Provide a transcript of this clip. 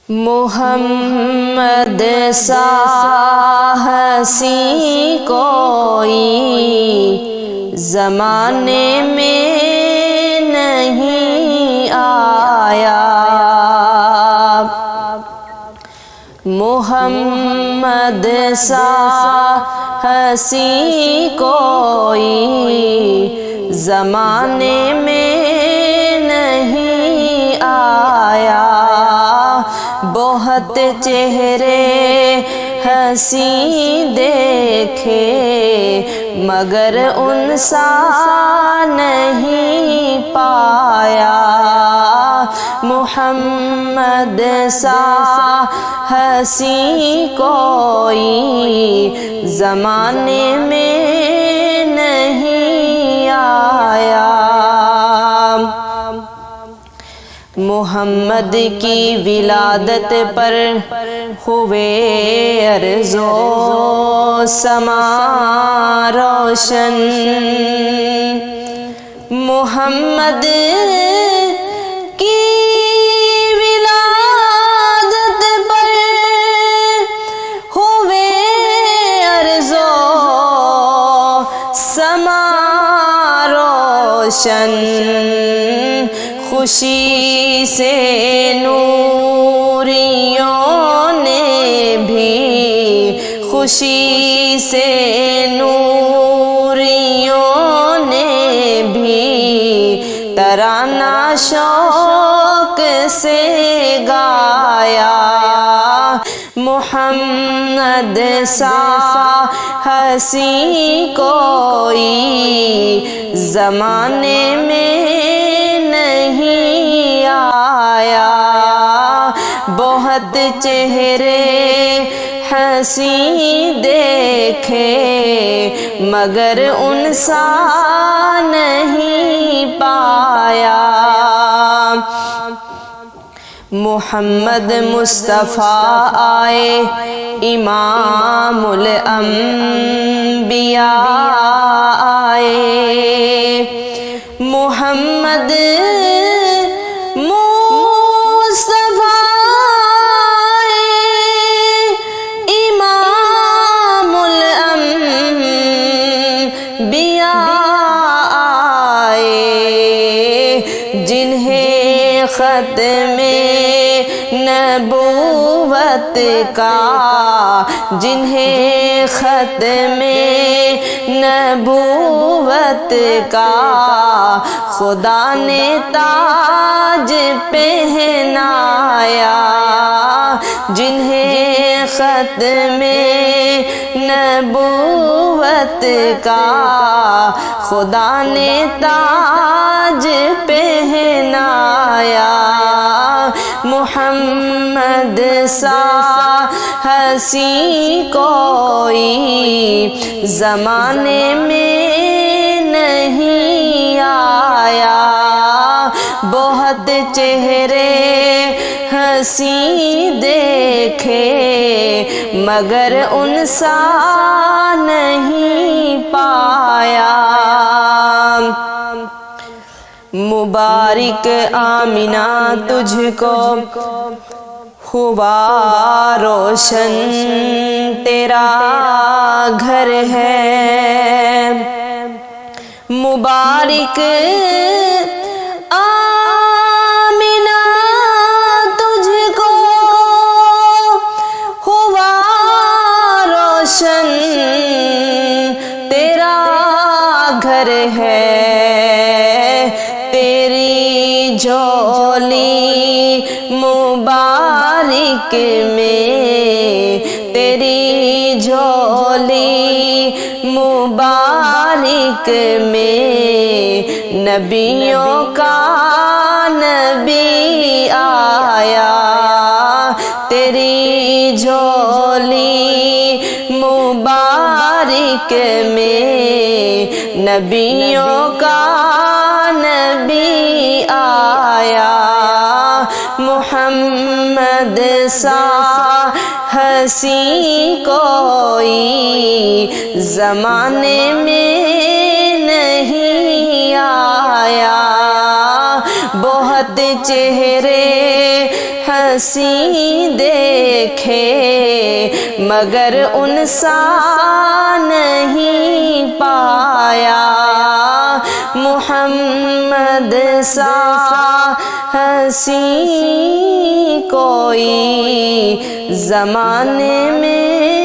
محمد سا ہنسی کوئی زمانے میں نہیں آیا، محمد سا ہنسی کوئی زمانے میں نہیں آیا، بہت چہرے ہنسی دیکھے مگر ان سا نہیں پایا، محمد سا ہنسی کوئی زمانے میں نہیں آیا، محمد کی ولادت پر ہوئے ارض و سما روشن، محمد کی ولادت پر ہوئے ارض و سما روشن، خوشی سے نوریوں نے بھی، خوشی سے نوریوں نے بھی ترانہ شوق سے گایا، محمد سا ہنسی کوئی زمانے میں نہیں آیا، بہت چہرے ہنسی دیکھے مگر ان سا نہیں پایا، محمد مصطفیٰ آئے امام الانبیاء آئے، محمد جنہیں ختم نبوت کا، جنہیں ختم نبوت کا خدا نے تاج پہنایا، جنہیں ختم نبوت کا خدا نے تاج پہنایا، محمد سا ہنسی کوئی زمانے میں نہیں آیا، بہت چہرے ہنسی دیکھے مگر ان سا نہیں پایا، مبارک آمنہ تجھ کو ہوا روشن تیرا گھر ہے، مبارک آمنہ تجھ کو ہوا روشن تیرا گھر ہے، تیری جھولی مبارک میں، تیری جھولی مبارک میں نبیوں کا نبی آیا، تیری جھولی مبارک میں نبیوں کا نبی آیا، محمد سا ہنسی کوئی زمانے میں نہیں آیا، بہت چہرے ہنسی دیکھے مگر ان سا نہیں پایا، محمد سا ہنسی کوئی زمانے میں